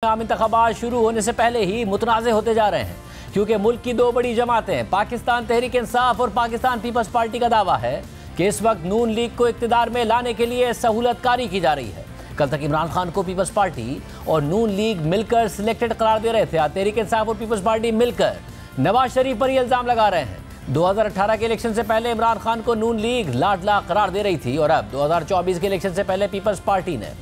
आम इंतखाबात शुरू होने से पहले ही मुतनाज़े होते जा रहे हैं, क्योंकि मुल्क की दो बड़ी जमातें पाकिस्तान तहरीक इंसाफ और पाकिस्तान पीपल्स पार्टी का दावा है कि इस वक्त नून लीग को इक़्तिदार में लाने के लिए सहूलतकारी की जा रही है। कल तक इमरान खान को पीपल्स पार्टी और नून लीग मिलकर सिलेक्टेड करार दे रहे थे। आज तहरीक इंसाफ और पीपल्स पार्टी मिलकर नवाज शरीफ पर यह इल्ज़ाम लगा रहे हैं। 2018 के इलेक्शन से पहले इमरान खान को नून लीग लाडला करार दे रही थी और अब 2024 के इलेक्शन से पहले पीपल्स पार्टी ने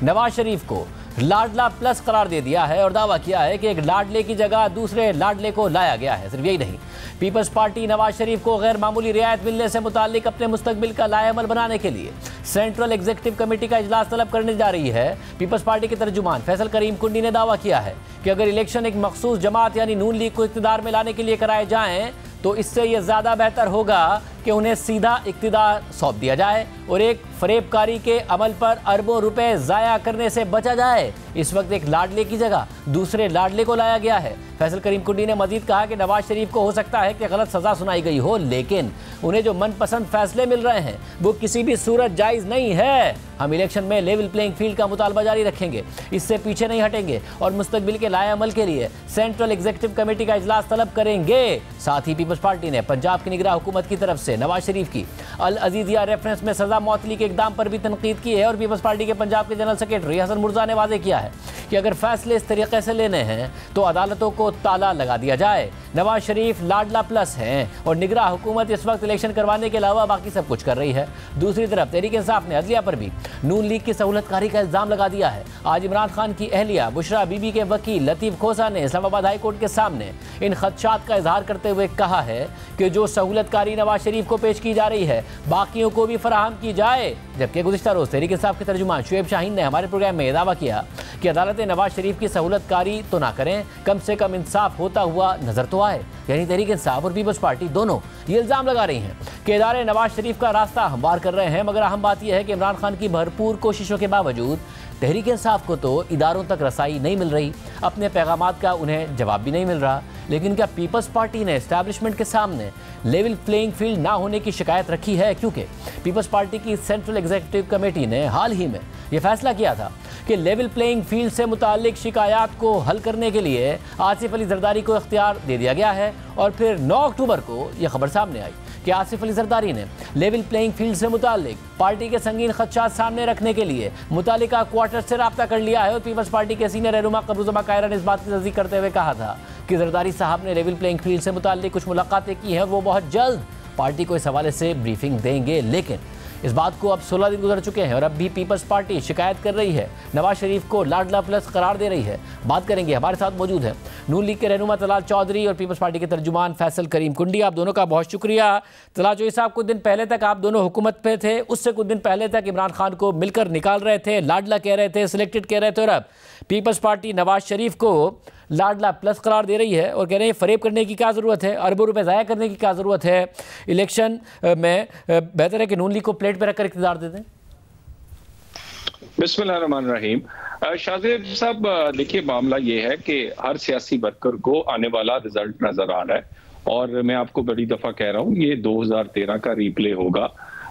नवाज शरीफ को लाडला प्लस करार दे दिया है और दावा किया है कि एक लाडले की जगह दूसरे लाडले को लाया गया है। सिर्फ यही नहीं, पीपल्स पार्टी नवाज शरीफ को गैर मामूली रियायत मिलने से मुताल्लिक अपने मुस्तकबिल का लाएअमल बनाने के लिए सेंट्रल एग्जीक्यूटिव कमेटी का इजलास तलब करने जा रही है। पीपल्स पार्टी के तर्जुमान फैसल करीम कुंडी ने दावा किया है कि अगर इलेक्शन एक मखसूस जमात यानी नून लीग को इक़्तिदार में लाने के लिए कराए जाएं तो इससे यह ज़्यादा बेहतर होगा कि उन्हें सीधा इक़्तिदार सौंप दिया जाए और एक फरेबकारी के अमल पर अरबों रुपए ज़ाया करने से बचा जाए। इस वक्त एक लाडले की जगह दूसरे लाडले को लाया गया है। फैसल करीम कुंडी ने मजीद कहा कि नवाज शरीफ को हो सकता है कि गलत सज़ा सुनाई गई हो, लेकिन उन्हें जो मनपसंद फैसले मिल रहे हैं वो किसी भी सूरत जायज़ नहीं है। हम इलेक्शन में लेवल प्लेइंग फील्ड का मुतालबा जारी रखेंगे, इससे पीछे नहीं हटेंगे और मुस्तकबिल के लाएअमल के लिए सेंट्रल एग्जीक्यूटिव कमेटी का इजलास तलब करेंगे। साथ ही पीपल्स पार्टी ने पंजाब की निगरान हुकूमत की तरफ से नवाज शरीफ की अल अजीजिया रेफरेंस में सजा मौतली के इकदाम पर भी तनकीद की है और पीपल्स पार्टी के पंजाब के जनरल सेक्रेटरी हसन मुर्जा ने वाज़ेह किया है कि अगर फैसले इस तरीके से लेने हैं तो अदालतों को ताला लगा दिया जाए। नवाज शरीफ लाडला प्लस हैं और निगरान हुकूमत इस वक्त इलेक्शन करवाने के अलावा बाकी सब कुछ कर रही है। दूसरी तरफ तहरीक इंसाफ ने अदलिया पर भी नून लीग की सहूलतकारी का इल्ज़ाम लगा दिया है। आज इमरान खान की अहलिया बुशरा बीबी के वकील लतीफ़ खोसा ने इस्लामाबाद हाई कोर्ट के सामने इन खदशात का इजहार करते हुए कहा है कि जो सहूलतकारी नवाज शरीफ को पेश की जा रही है बाकियों को भी फराहम की जाए। जबकि गुज़िश्ता रोज़ तहरीक इंसाफ के तर्जुमान शुएब शाहीन ने हमारे प्रोग्राम में दावा किया कि अदालतें नवाज शरीफ की सहूलतकारी तो ना करें, कम से कम इंसाफ होता हुआ नजर तो आए। यानी तहरीक इंसाफ और पीपल्स पार्टी दोनों ये इल्ज़ाम लगा रही हैं कि इदारे नवाज शरीफ का रास्ता हमवार कर रहे हैं, मगर अहम बात यह है कि इमरान खान की भरपूर कोशिशों के बावजूद तहरीक इंसाफ को तो इदारों तक रसाई नहीं मिल रही, अपने पैगामात का उन्हें जवाब भी नहीं मिल रहा। लेकिन क्या पीपल्स पार्टी ने एस्टैब्लिशमेंट के सामने लेवल प्लेइंग फील्ड ना होने की शिकायत रखी है? क्योंकि पीपल्स पार्टी की सेंट्रल एग्जीक्यूटिव कमेटी ने हाल ही में यह फैसला किया था कि लेवल प्लेइंग फील्ड से मुतालिक शिकायत को हल करने के लिए आसिफ अली जरदारी को इख्तियार दे दिया गया है। और फिर 9 अक्टूबर को यह खबर सामने आई कि आसिफ अली जरदारी ने लेवल प्लेइंग फील्ड से मुतालिक पार्टी के संगीन खदशात सामने रखने के लिए मुतालिका क्वार्टर से रब्ता कर लिया है। और पीपल्स पार्टी के सीनियर रहनुमा कमरुज़्ज़मा कायरा ने इस बात की तस्दीक करते हुए कहा था कि जरदारी साहब ने लेवल प्लेइंग फील्ड से मुतालिक कुछ मुलाकातें की हैं और वो बहुत जल्द पार्टी को इस हवाले से ब्रीफिंग देंगे। लेकिन इस बात को अब 16 दिन गुजर चुके हैं और अब भी पीपल्स पार्टी शिकायत कर रही है, नवाज शरीफ को लाडला प्लस करार दे रही है। बात करेंगे, हमारे साथ मौजूद है नून लीग के रहनुमा तलाल चौधरी और पीपल्स पार्टी के तर्जुमान फैसल करीम कुंडी। आप दोनों का बहुत शुक्रिया। तलाल चौधरी साहब, कुछ दिन पहले तक आप दोनों हुकूमत पे थे, उससे कुछ दिन पहले तक इमरान खान को मिलकर निकाल रहे थे, लाडला कह रहे थे, सिलेक्टेड कह रहे थे, और अब पीपल्स पार्टी नवाज शरीफ को लाडला प्लस करार दे रही है और कह रहे हैं फरेब करने की क्या ज़रूरत है, अरबों रुपए ज़ाया करने की क्या ज़रूरत है, इलेक्शन में बेहतर है कि नून लीग को प्लेट पे रखकर इक़्तिदार दे दें। बिस्मिल्लाहिर्रहमानिर्रहीम। शाहजेब साहब, देखिए मामला ये है कि हर सियासी वर्कर को आने वाला रिजल्ट नजर आ रहा है और मैं आपको बड़ी दफा कह रहा हूँ ये 2013 का रिप्ले होगा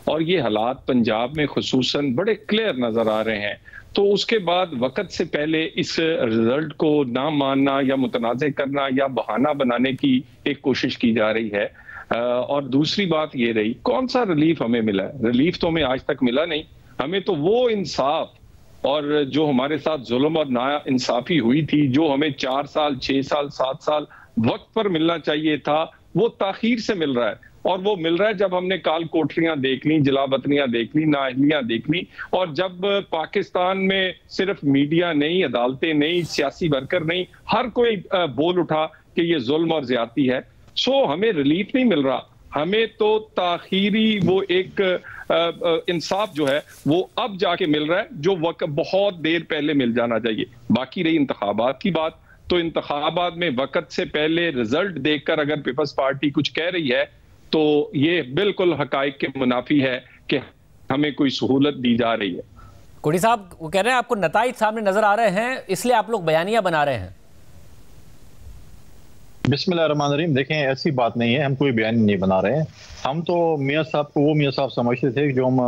और ये हालात पंजाब में खुसूसन बड़े क्लियर नजर आ रहे हैं। तो उसके बाद वक्त से पहले इस रिजल्ट को ना मानना या मुतनाज़े करना या बहाना बनाने की एक कोशिश की जा रही है। और दूसरी बात ये रही, कौन सा रिलीफ हमें मिला है? रिलीफ तो हमें आज तक मिला नहीं। हमें तो वो इंसाफ और जो हमारे साथ जुल्म और ना इंसाफी हुई थी, जो हमें 4 साल 6 साल 7 साल वक्त पर मिलना चाहिए था, वो ताखीर से मिल रहा है। और वो मिल रहा है जब हमने काल कोठरियां देख ली, जलावतनियां देख ली, नाअहलियां देख ली, और जब पाकिस्तान में सिर्फ मीडिया नहीं, अदालतें नहीं, सियासी वर्कर नहीं, हर कोई बोल उठा कि ये जुल्म और ज्यादती है। सो हमें रिलीफ नहीं मिल रहा, हमें तो ताखीरी वो एक इंसाफ जो है वो अब जाके मिल रहा है, जो वक्त बहुत देर पहले मिल जाना चाहिए। बाकी रही इंतखाबात की बात, तो इंतखाबात में वक्त से पहले रिजल्ट देखकर अगर पीपल्स पार्टी कुछ कह रही है तो ये बिल्कुल हकाइक के मुनाफी है कि हमें कोई सहूलत दी जा रही है। कुंडी साहब, वो कह रहे हैं आपको नताइज सामने नजर आ रहे हैं इसलिए आप लोग बयानियां बना रहे हैं। बिस्मिल्लाहिर्रहमानिर्रहीम। देखें, ऐसी बात नहीं है, हम कोई बयान नहीं बना रहे हैं। हम तो मियाँ साहब को वो मियाँ साहब समझते थे जो हम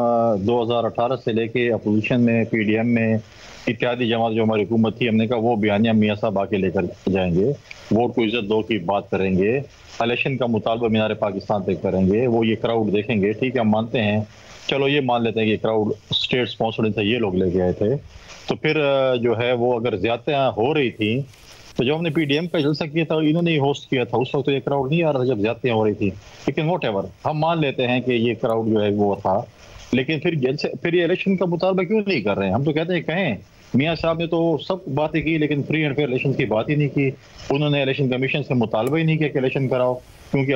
2018 से लेके अपोजिशन में, पीडीएम में, इत्यादि जमात जो हमारी हुकूमत थी, हमने कहा वो बयानिया मियाँ साहब आके लेकर जाएंगे, वोट को इज्जत दो की बात करेंगे, इलेक्शन का मुतालबा मीनार पाकिस्तान तक करेंगे, वो ये क्राउड देखेंगे। ठीक है, हम मानते हैं, चलो ये मान लेते हैं कि क्राउड स्टेट स्पॉन्सर्ड थे, ये लोग लेके आए थे। तो फिर जो है वो अगर ज्यादा हो रही थी तो जो हमने पीडीएम का जलसा किया था इन्होंने ही होस्ट किया था, उस वक्त तो ये क्राउड नहीं आ रहा था जब ज्यादतियां हो रही थी। लेकिन व्हाटएवर, हम मान लेते हैं कि ये क्राउड जो है वो था, लेकिन फिर ये इलेक्शन का मुतालबा क्यों नहीं कर रहे हैं? हम तो कहते हैं कहें, मियाँ साहब ने तो सब बातें की लेकिन फ्री एंड फेयर इलेक्शन की बात ही नहीं की। उन्होंने इलेक्शन कमीशन से मुतालबा ही नहीं किया कि इलेक्शन कराओ, क्योंकि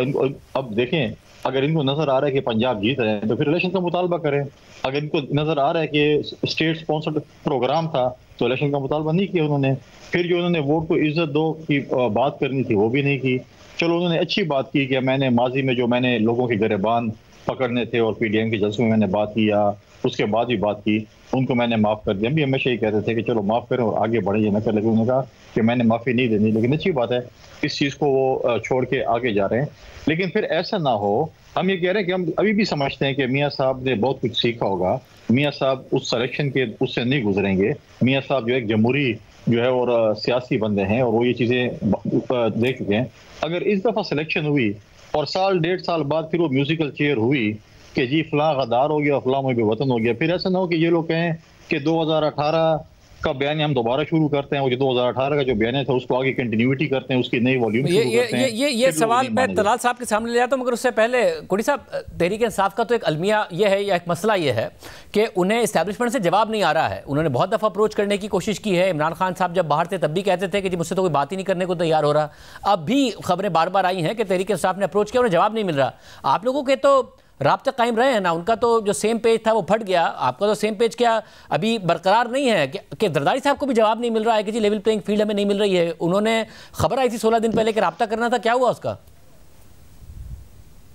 अब देखें, अगर इनको नजर आ रहा है कि पंजाब जीत रहे हैं तो फिर इलेक्शन का मुतालबा करें। अगर इनको नजर आ रहा है कि स्टेट स्पॉन्सर्ड प्रोग्राम था तो इलेक्शन का मुतालबा नहीं किया उन्होंने। फिर जो उन्होंने वोट को इज्जत दो की बात करनी थी वो भी नहीं की। चलो, उन्होंने अच्छी बात की कि मैंने माजी में जो मैंने लोगों के गिरबान पकड़ने थे और पीडीएम के जलसों में मैंने बात किया, उसके बाद भी बात की, उनको मैंने माफ कर दिया। हम भी हमेशा ही कहते थे कि चलो माफ करें और आगे बढ़े, ये न कर। लेकिन उन्होंने कहा कि मैंने माफी नहीं देनी। लेकिन अच्छी बात है, इस चीज को वो छोड़ के आगे जा रहे हैं। लेकिन फिर ऐसा ना हो, हम ये कह रहे हैं कि हम अभी भी समझते हैं कि मियाँ साहब ने बहुत कुछ सीखा होगा। मियाँ साहब उस सिलेक्शन के उससे नहीं गुजरेंगे। मियाँ साहब जो एक जमहूरी जो है और सियासी बंदे हैं और वो ये चीजें देख चुके हैं। अगर इस दफा सिलेक्शन हुई और साल 1.5 साल बाद फिर वो म्यूजिकल चेयर हुई कि जी फलां गद्दार हो गया, फलां मुझे वतन हो गया, फिर ऐसा ना हो कि ये लोग कहें कि 2018 का बयान हम दोबारा शुरू करते हैं, वो जो 2018 का जो बयान था उसको आगे कंटिन्यूटी करते हैं, उसकी नई वॉल्यूम शुरू करते हैं। ये सवाल मैं तलाल साहब के सामने ले जाता हूं, मगर उससे पहले कुड़ी साहब, तहरीक इंसाफ का तो एक अलमिया ये है या एक मसला ये है कि उन्हें इस्टेब्लिशमेंट से जवाब नहीं आ रहा है। उन्होंने बहुत दफ़ा अप्रोच करने की कोशिश की है। इमरान खान साहब जब बाहर थे तब भी कहते थे कि जी मुझसे तो कोई बात ही नहीं करने को तैयार हो रहा। अब भी खबरें बार बार आई हैं कि तहरीक इंसाफ ने अप्रोच किया, उन्हें जवाब नहीं मिल रहा। आप लोगों के तो राब्ते कायम रहे हैं ना? उनका तो जो सेम पेज था वो फट गया, आपका तो सेम पेज क्या अभी बरकरार नहीं है कि जरदारी साहब को भी जवाब नहीं मिल रहा है कि जी लेवल प्लेइंग फील्ड हमें नहीं मिल रही है? उन्होंने खबर आई थी 16 दिन पहले कि राब्ता करना था, क्या हुआ उसका?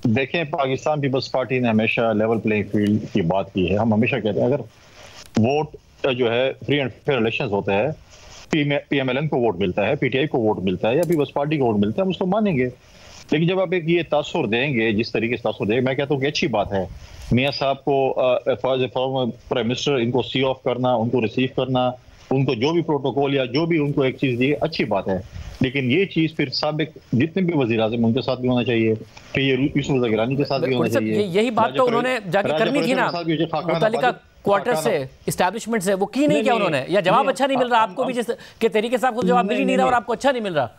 देखें, पाकिस्तान पीपल्स पार्टी ने हमेशा लेवल प्लेइंग फील्ड की बात की है। हम हमेशा कहते हैं अगर वोट जो है फ्री एंड फेयर इलेक्शन होते हैं, पीएमएलएन को वोट मिलता है, पीटीआई को वोट मिलता है या पीपल्स पार्टी को वोट मिलता है, हम उसको मानेंगे। लेकिन जब आप एक ये तासुर देंगे, जिस तरीके से तासुर देंगे, मैं कहता हूँ कि अच्छी बात है मियाँ साहब को फॉर्मर प्राइम मिनिस्टर इनको सी ऑफ करना, उनको रिसीव करना, उनको जो भी प्रोटोकॉल या जो भी उनको एक चीज दी, अच्छी बात है। लेकिन ये चीज फिर साबिक जितने भी वज़ीर आज़म उनके साथ भी होना चाहिए, फिर ये यूसुफ ज़गिरानी के साथ भी होना चाहिए। यही बात तो उन्होंने जाके करनी थी ना मुतल्लिका क्वार्टर से, एस्टैब्लिशमेंट से, वो की नहीं किया उन्होंने, या जवाब अच्छा नहीं मिल रहा आपको भी, जिस के तरीके से आपको जवाब मिल ही नहीं रहा और आपको अच्छा नहीं मिल रहा?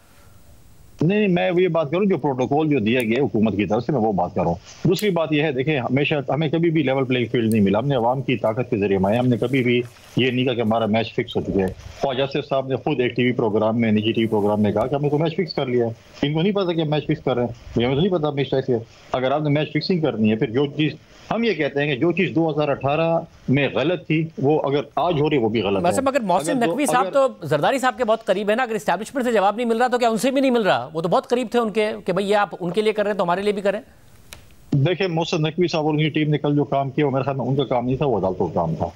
नहीं, मैं ये बात करूं जो प्रोटोकॉल जो दिया गया हुकूमत की तरफ से, मैं वो बात कर रहा हूँ। दूसरी बात यह है, देखिए, हमेशा हमें कभी भी लेवल प्लेइंग फील्ड नहीं मिला। हमने अवाम की ताकत के जरिए माया, हमने कभी भी ये नहीं कहा कि हमारा मैच फिक्स हो चुका है। ख्वाजा साहब ने खुद एक टीवी प्रोग्राम में, निजी टीवी प्रोग्राम में कहा कि हमने तो मैच फिक्स कर लिया है। इनको नहीं पता कि मैच फिक्स कर रहे हैं, हमें तो नहीं पता मैच कैसे। अगर आपने मैच फिक्सिंग करनी है, फिर जो चीज हम ये कहते हैं कि जो चीज 2018 में गलत थी वो अगर आज हो रही है वो भी गलत है। मगर मोहसिन नकवी साहब तो जरदारी साहब के बहुत करीब है ना। अगर एस्टैब्लिशमेंट से जवाब नहीं मिल रहा तो क्या उनसे भी नहीं मिल रहा? वो तो बहुत करीब थे उनके कि भाई ये आप उनके लिए कर रहे हैं तो हमारे लिए भी करें। देखिए, मोहसिन नकवी साहब और उनकी टीम ने कल जो काम किया वो मेरे ख्याल में उनका काम नहीं था, वो अदालतों का काम था।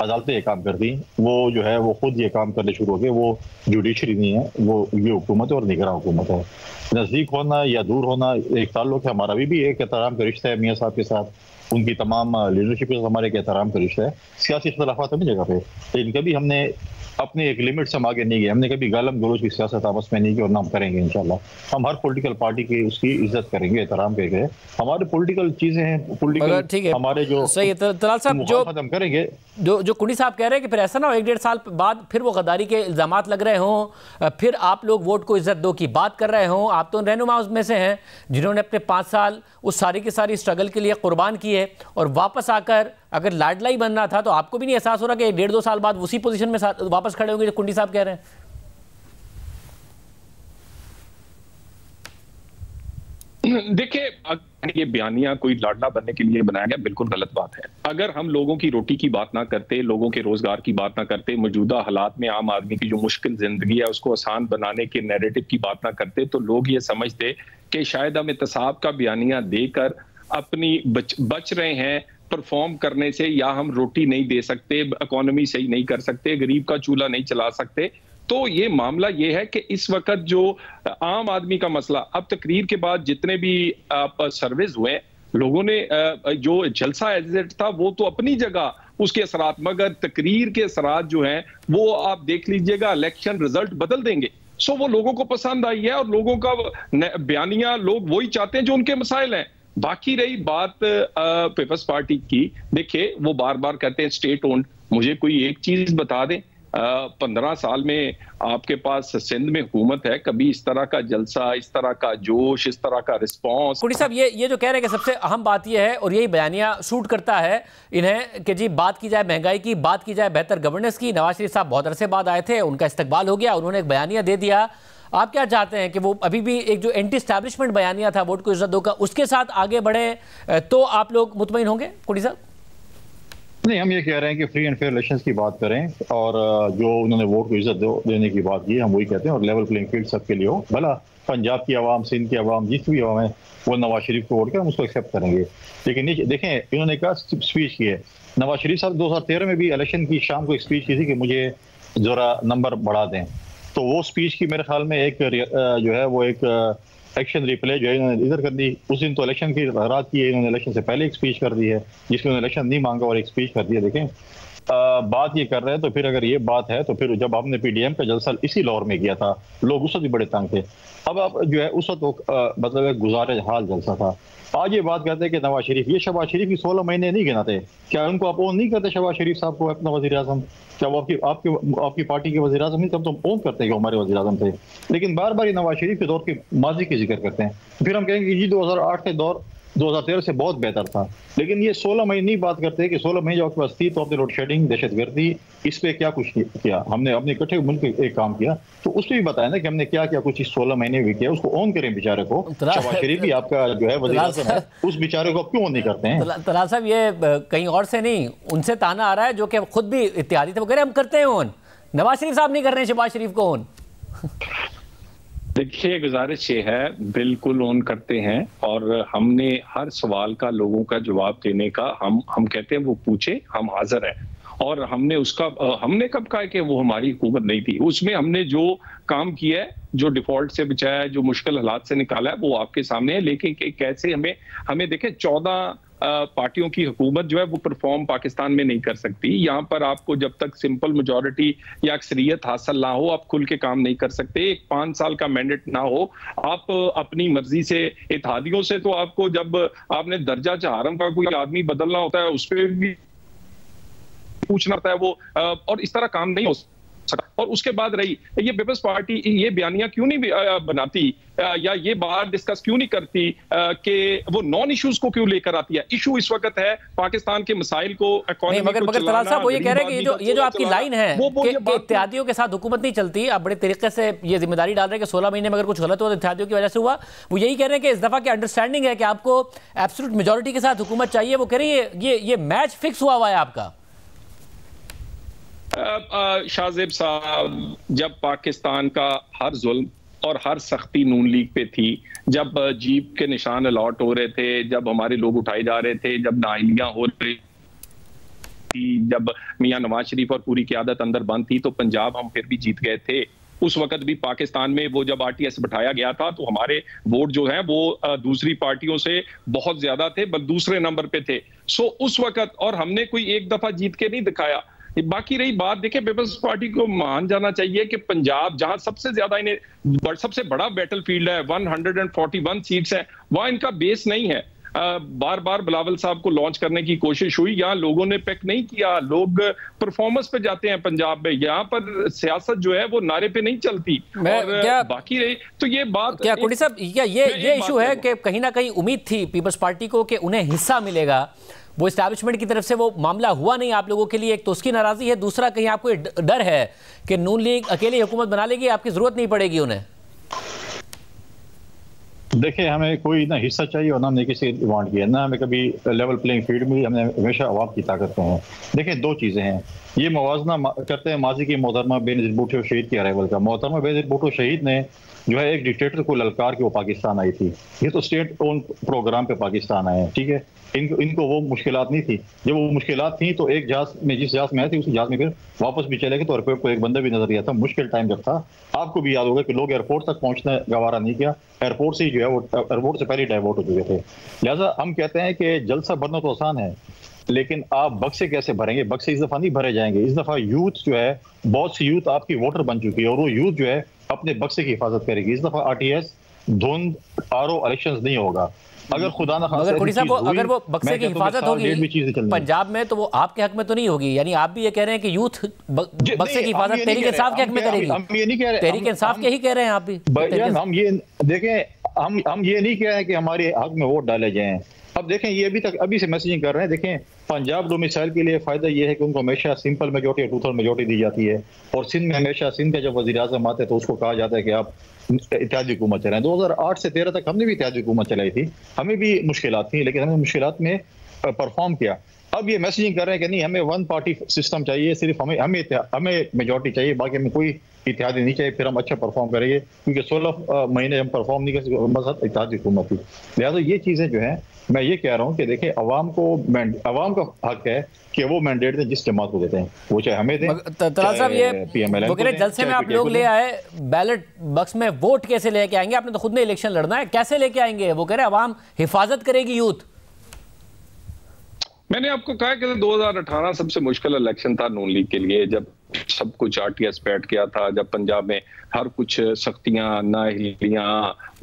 अदालतें ये काम कर दी, वो जो है वो खुद ये काम करने शुरू हो गए। वो जुडिशरी नहीं है, वो ये हुकूमत है और निगरान हुकूमत है। नजदीक होना या दूर होना एक ताल्लुक है। हमारा भी एक एहतराम का रिश्ता है मियाँ साहब के साथ, उनकी तमाम लीडरशिप के साथ हमारे एक एहतराम का रिश्ता है। सियासी इख्तलाफात अपनी जगह पे, लेकिन कभी हमने अपने एक लिमिट से हम आगे नहीं गए। हमने कभी गालम गलोच की सियासत आपस में नहीं की और ना हम करेंगे इंशाल्लाह। हम हर पॉलिटिकल पार्टी की उसकी इज्जत करेंगे, एहतराम करेंगे। हमारे पॉलिटिकल चीजें हैं, पॉलिटिकल हमारे जो सही है तलाल साहब, जो हम करेंगे, जो कुंडी साहब कह रहे हैं कि फिर ऐसा ना हो 1-1.5 साल बाद फिर वो गद्दारी के इल्जामात लग रहे हों, फिर आप लोग वोट को इज्जत दो की बात कर रहे हों। आप तो रहनुमा उसमें से हैं जिन्होंने अपने 5 साल उस सारी की सारी स्ट्रगल के लिए कुर्बान किए और वापस आकर अगर लाडला ही बनना था तो आपको भी नहीं एहसास हो रहा कि 1.5-2 साल बाद उसी पोजीशन में वापस खड़े होंगे जो कुंडी साहब कह रहे हैं? देखिए, ये बयानिया कोई लाडला बनने के लिए बनाया गया, बिल्कुल गलत बात है। अगर हम लोगों की रोटी की बात ना करते, लोगों के रोजगार की बात ना करते, मौजूदा हालात में आम आदमी की जो मुश्किल जिंदगी है उसको आसान बनाने के नैरेटिव की बात ना करते, तो लोग ये समझते कि शायद हम एहतसाब का बयानिया देकर अपनी बच रहे हैं परफॉर्म करने से, या हम रोटी नहीं दे सकते, इकोनॉमी सही नहीं कर सकते, गरीब का चूल्हा नहीं चला सकते, तो ये मामला ये है कि इस वक्त जो आम आदमी का मसला, अब तकरीर के बाद जितने भी सर्वेज हुए, लोगों ने जो जलसा एग्जिट था वो तो अपनी जगह उसके असरात, मगर तकरीर के असरात जो हैं वो आप देख लीजिएगा इलेक्शन रिजल्ट बदल देंगे। सो वो लोगों को पसंद आई है और लोगों का बयानिया लोग वही चाहते हैं जो उनके मसाइल हैं। बाकी रही बात पीपल्स पार्टी की, देखिए वो बार बार कहते हैं स्टेट ओन्ड, मुझे कोई एक चीज बता दें, 15 साल में आपके पास सिंध में हुकूमत है, कभी इस तरह का जलसा, इस तरह का जोश, इस तरह का रिस्पॉन्स। कुड़ी साहब ये जो कह रहे हैं कि सबसे अहम बात ये है और यही बयानिया सूट करता है इन्हें कि जी बात की जाए महंगाई की, बात की जाए बेहतर गवर्नेंस की। नवाज शरीफ साहब बहुत अरसे बाद आए थे, उनका इस्तकबाल हो गया, उन्होंने एक बयानिया दे दिया। आप क्या चाहते हैं कि वो अभी भी एक जो एंटी एस्टैब्लिशमेंट बयानिया था वोट को इज्जत दो का, उसके साथ आगे बढ़े तो आप लोग मुतमईन होंगे? कुड़ी साहब नहीं, हम ये कह रहे हैं कि फ्री एंड फेयर इलेक्शंस की बात करें और जो उन्होंने वोट को इज्जत देने की बात की हम वही कहते हैं, और लेवल प्लेइंग फील्ड सबके लिए हो। भला पंजाब की आवाम, सिंध की आवाम, जिस भी आवाम है वो नवाज शरीफ को वोट कर हम उसको एक्सेप्ट करेंगे। लेकिन देखें, इन्होंने कहा स्पीच की है, नवाज शरीफ साहब 2013 में भी इलेक्शन की शाम को एक स्पीच की थी कि मुझे जरा नंबर बढ़ा दें, तो वो स्पीच की मेरे ख्याल में एक जो है वो एक एक्शन रिप्ले जो है इन्होंने इधर कर दी। उस दिन तो इलेक्शन की रात की है, इन्होंने इलेक्शन से पहले एक स्पीच कर दी है जिसमें उन्होंने इलेक्शन नहीं मांगा और एक स्पीच कर दी है। देखें बात ये कर रहे हैं, तो फिर अगर ये बात है तो फिर जब आपने पीडीएम का जलसा इसी लाहौर में किया था, लोग उस वक्त भी बड़े तंग थे। अब आप जो है उस वक्त मतलब गुजारे हाल जलसा था। आज ये बात करते हैं कि नवाज शरीफ, ये शहबाज शरीफ की 16 महीने नहीं गिनाते, क्या उनको आप ओन नहीं करते शहबाज शरीफ साहब को अपना वज़ीर आज़म? क्या वो आपकी पार्टी के वज़ीर आज़म नहीं? तब तो ओन करते हैं कि हमारे वज़ीर आज़म थे। लेकिन बार बार ये नवाज शरीफ के दौर के माजी की जिक्र करते हैं, फिर हम कहेंगे जी 2008 के दौर 2013 से बहुत बेहतर था। लेकिन ये 16 महीने नहीं बात करते कि 16 महीने जो आपके पास थी तो आपने लोड शेडिंग, दहशतगर्दी, इस पे क्या कुछ किया, हमने अपने इकट्ठे मुल्क एक काम किया, तो उस पर भी बताया ना कि हमने क्या क्या कुछ इस 16 महीने भी किया, उसको ऑन करें बेचारे को। शहबाज शरीफ भी आपका जो है वज़ीर आज़म है, उस बेचारे को क्यों नहीं करते हैं? तलाल साहब ये कहीं और से नहीं, उनसे ताना आ रहा है जो कि खुद भी इत्तेहादी थे, वो कह रहे हैं हम करते हैं ऑन, नवाज शरीफ साहब नहीं कर रहे हैं शहबाज शरीफ को ऑन। देखिए, गुजारिश ये है, बिल्कुल ऑन करते हैं और हमने हर सवाल का लोगों का जवाब देने का हम कहते हैं वो पूछे, हम हाजिर हैं। और हमने कब कहा कि वो हमारी हुकूमत नहीं थी, उसमें हमने जो काम किया है, जो डिफॉल्ट से बचाया है, जो मुश्किल हालात से निकाला है, वो आपके सामने है। लेकिन कैसे हमें देखें, 14 पार्टियों की हुकूमत जो है वो परफॉर्म पाकिस्तान में नहीं कर सकती। यहाँ पर आपको जब तक सिंपल मेजॉरिटी या अक्सरियत हासिल ना हो, आप खुल के काम नहीं कर सकते। एक 5 साल का मैंडेट ना हो, आप अपनी मर्जी से इत्तेहादियों से, तो आपको जब आपने दर्जा चहारम का कोई आदमी बदलना होता है उस पर भी पूछना होता है वो, और इस तरह काम नहीं हो सकता। और उसके बाद रही ये पीपल्स पार्टी ये बयानियां क्यों नहीं बनाती या ये बात डिस्कस क्यों नहीं करती कि वो नॉन इश्यूज को क्यों लेकर आती है? इशू इस वक्त है पाकिस्तान के मसाइल को, इकोनॉमी को मगर तलाल साहब वो ये कह रहे हैं कि ये जो आपकी लाइन है कि इत्तेहादियों के साथ हुकूमत नहीं चलती, आप बड़े तरीके से ये जिम्मेदारी डाल रहे हैं कि 16 महीने में अगर कुछ गलत हुआ तो इत्तेहादियों की वजह से हुआ। वो यही कह रहे हैं कि इस दफा की अंडरस्टैंडिंग है कि आपको एब्सोल्यूट मेजॉरिटी के साथ हुकूमत चाहिए। वो कह रही है ये मैच फिक्स हुआ हुआ है आपका। शाहजेब साहब, जब पाकिस्तान का हर जुल्म और हर सख्ती नून लीग पे थी, जब जीप के निशान अलॉट हो रहे थे, जब हमारे लोग उठाए जा रहे थे, जब नाइलियां हो रही थी, जब मियां नवाज शरीफ और पूरी क़यादत अंदर बंद थी, तो पंजाब हम फिर भी जीत गए थे। उस वक्त भी पाकिस्तान में वो जब आरटीएस बैठाया गया था तो हमारे वोट जो है वो दूसरी पार्टियों से बहुत ज्यादा थे, बस दूसरे नंबर पे थे। सो उस वक्त और हमने कोई एक दफा जीत के नहीं दिखाया। बाकी रही बात, देखिए पीपल्स पार्टी को मान जाना चाहिए कि पंजाब जहां सबसे ज्यादा इन्हें सबसे बड़ा बैटलफील्ड है, 141 सीट्स है, वहां इनका बेस नहीं है। बार बार बिलावल साहब को लॉन्च करने की कोशिश हुई, यहाँ लोगों ने पिक नहीं किया, लोग परफॉर्मेंस पे जाते हैं पंजाब में, यहाँ पर सियासत जो है वो नारे पे नहीं चलती। और बाकी रही तो ये बात क्या कुड़ी साहब, ये इशू है कि कहीं ना कहीं उम्मीद थी पीपल्स पार्टी को कि उन्हें हिस्सा मिलेगा, वो एस्टैब्लिशमेंट की तरफ से वो मामला हुआ नहीं आप लोगों के लिए, एक तो उसकी नाराजगी है, दूसरा कहीं आपको डर है कि नून लीग अकेली हुकूमत बना लेगी, आपकी जरूरत नहीं पड़ेगी उन्हें। देखिए, हमें कोई ना हिस्सा चाहिए और ना हमने किसी वांट किया, ना हमें कभी लेवल प्लेइंग फील्ड में, हमने हमेशा अवाम की ताकत पे हैं। देखिए, दो चीज़ें हैं, ये मवाजना करते हैं माजी की मोहतरमा बेनज़ीर भुट्टो शहीद की अराइवल का। मोहतरमा बेनज़ीर भुट्टो शहीद ने जो है एक डिक्टेटर को ललकार के वो पाकिस्तान आई थी। ये तो स्टेट ओन प्रोग्राम पे पाकिस्तान आए हैं, ठीक है। इनको वो मुश्किलात नहीं थी। जब वो मुश्किलात थी तो एक जहाज में, जिस जहाज में आए थे उस जहाज में फिर वापस भी चले गए, तो एयरपोर्ट को एक बंदा भी नजर दिया था। मुश्किल टाइम जब था, आपको भी याद होगा कि लोग एयरपोर्ट तक पहुंचना गवारा नहीं किया, एयरपोर्ट से ही जो है वो एयरपोर्ट से पहले डाइवर्ट हो चुके थे। लिहाजा हम कहते हैं कि जलसा भरना तो आसान है, लेकिन आप बक्से कैसे भरेंगे? बक्से इस दफा नहीं भरे जाएंगे। इस दफा यूथ जो है, बहुत सी यूथ आपकी वोटर बन चुकी है और वो यूथ जो है अपने बक्से की हिफाजत करेगी। इस दफा आरटीएस धुंध आरओ इलेक्शंस नहीं होगा। अगर खुदा ना खास्ता मगर साहब, अगर वो बक्से की हिफाजत होगी पंजाब में, तो वो आपके हक में तो नहीं होगी। यानी आप भी ये कह रहे हैं कि यूथ बक्से की हिफाजत तहरीक इंसाफ के हक में करेगी। हम ये नहीं कह रहे, तहरीक इंसाफ के ही कह रहे हैं आप भी। हम ये देखें, हम ये नहीं कह रहे हैं कि हमारे हक में वोट डाले जाएं। अब देखें, ये अभी से मैसेजिंग कर रहे हैं। देखें, पंजाब डोमिसाइल के लिए फायदा ये है कि उनको हमेशा सिंपल मेजोरिटी, 2/3 मेजोरिटी दी जाती है। और सिंध में हमेशा, सिंध का जब वज़ीर आज़म आते हैं तो उसको कहा जाता है कि आप इत्तेहादी हुकूमत चलाएं। 2008 से 13 तक हमने भी इत्तेहादी हुकूमत चलाई थी, हमें भी मुश्किलात थी, लेकिन हमने मुश्किलात में परफॉर्म किया। अब ये मैसेजिंग कर रहे हैं कि नहीं, हमें वन पार्टी सिस्टम चाहिए, सिर्फ हमें मेजोरिटी चाहिए, बाकी हमें कोई इत्तेहादी नहीं चाहिए, फिर हम अच्छा परफॉर्म करेंगे। क्योंकि 16 महीने हम परफॉर्म नहीं कर सकते, बस इत्तेहादी हुकूमत थी। लिहाजा ये चीज़ें जो हैं, मैं ये कह रहा हूँ कि देखिए, अवाम का हक है कि वो मैंडेट दें जिस जमात को देते हैं, वो चाहे हमें दें। तलाल साहब, ये जलसे में आप लोग ले आए, बैलेट बक्स में वोट कैसे लेके आएंगे? आपने तो खुद ने इलेक्शन लड़ना है, कैसे लेके आएंगे? वो कह रहे हैं अवाम हिफाजत करेगी यूथ। मैंने आपको कहा कि 2018 सबसे मुश्किल इलेक्शन था नून लीग के लिए, जब सब कुछ आरटीएस पे हट गया था, जब पंजाब में हर कुछ सख्तियां, नाअहलियां,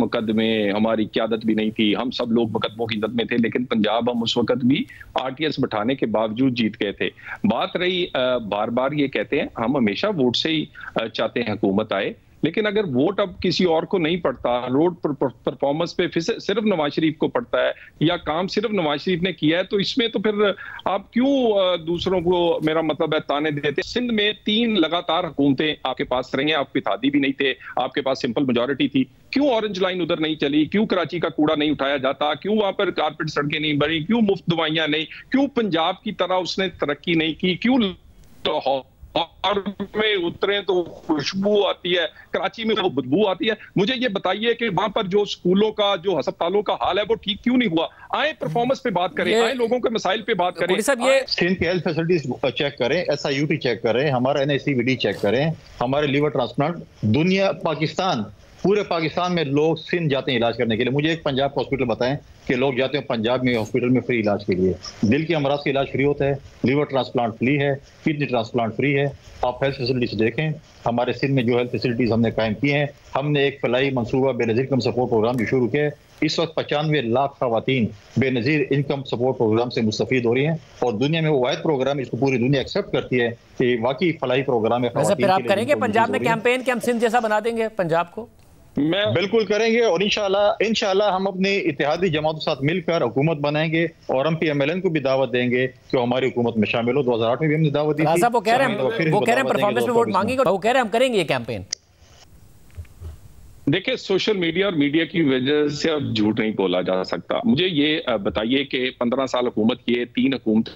मुकदमे, हमारी क़यादत भी नहीं थी, हम सब लोग मुकदमों की जद में थे, लेकिन पंजाब हम उस वक्त भी आरटीएस बिठाने के बावजूद जीत गए थे। बात रही, बार बार ये कहते हैं हम हमेशा वोट से ही चाहते हैं हुकूमत आए, लेकिन अगर वोट अब किसी और को नहीं पड़ता, रोड पर परफॉर्मेंस पे सिर्फ नवाज शरीफ को पड़ता है या काम सिर्फ नवाज शरीफ ने किया है, तो इसमें तो फिर आप क्यों दूसरों को, मेरा मतलब है, ताने देते? सिंध में 3 लगातार हुकूमतें आपके पास रही हैं, आप इत्तेहादी भी नहीं थे, आपके पास सिंपल मेजोरिटी थी, क्यों ऑरेंज लाइन उधर नहीं चली? क्यों कराची का कूड़ा नहीं उठाया जाता? क्यों वहां पर कारपेट सड़कें नहीं बनी? क्यों मुफ्त दवाइयां नहीं? क्यों पंजाब की तरह उसने तरक्की नहीं की? क्यों और में उतरे तो खुशबू आती है, कराची में वो बदबू आती है? मुझे ये बताइए कि वहां पर जो स्कूलों का, जो अस्पतालों का हाल है, वो ठीक क्यों नहीं हुआ? आए परफॉर्मेंस पे बात करें, आए लोगों के मसाइल पे बात करें। ये सिंध के हेल्थ फैसिलिटीज चेक करें, SIUT चेक करें, हमारा NACVD चेक करें, हमारे लीवर ट्रांसप्लांट, दुनिया, पाकिस्तान, पूरे पाकिस्तान में लोग सिंध जाते हैं इलाज करने के लिए। मुझे एक पंजाब का हॉस्पिटल बताएं कि लोग जाते हैं पंजाब में हॉस्पिटल में फ्री इलाज के लिए। दिल के अमराज का इलाज फ्री होता है, लीवर ट्रांसप्लांट फ्री है, किडनी ट्रांसप्लांट फ्री है। आप हेल्थ फैसिलिटीज देखें, हमारे सिंध में जो हेल्थ फैसिलिटीज हमने कायम की हैं। हमने एक फलाई मनसूबा बेनज़ीर इनकम सपोर्ट प्रोग्राम जो शुरू किया। इस वक्त 95 लाख खवातीन बेनज़ीर इनकम सपोर्ट प्रोग्राम से मुस्तफीद हो रही हैं, और दुनिया में वो वाहिद प्रोग्राम, इसको पूरी दुनिया एक्सेप्ट करती है कि वाकई फलाई प्रोग्राम है। फिर आप करेंगे पंजाब में कैंपेन कि हम सिंध जैसा बना देंगे पंजाब को? मैं बिल्कुल करेंगे, और इंशाल्लाह हम अपने इत्तेहादी जमातों के साथ मिलकर हुकूमत बनाएंगे, और हम PMLN को भी दावत देंगे कि हमारी हुकूमत में शामिल हो। 2008 में भी हमने दावत दी थी। वो कह रहे हैं परफॉर्मेंस में वोट मांगेंगे, वो कह रहे हैं हम करेंगे ये कैंपेन। देखिए, सोशल मीडिया और मीडिया की वजह से अब झूठ नहीं बोला जा सकता। मुझे ये बताइए कि 15 साल हुकूमत किए, 3 हुकूमत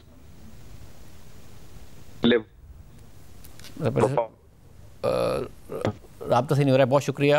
राब्ता से नहीं हो रहा है। बहुत शुक्रिया।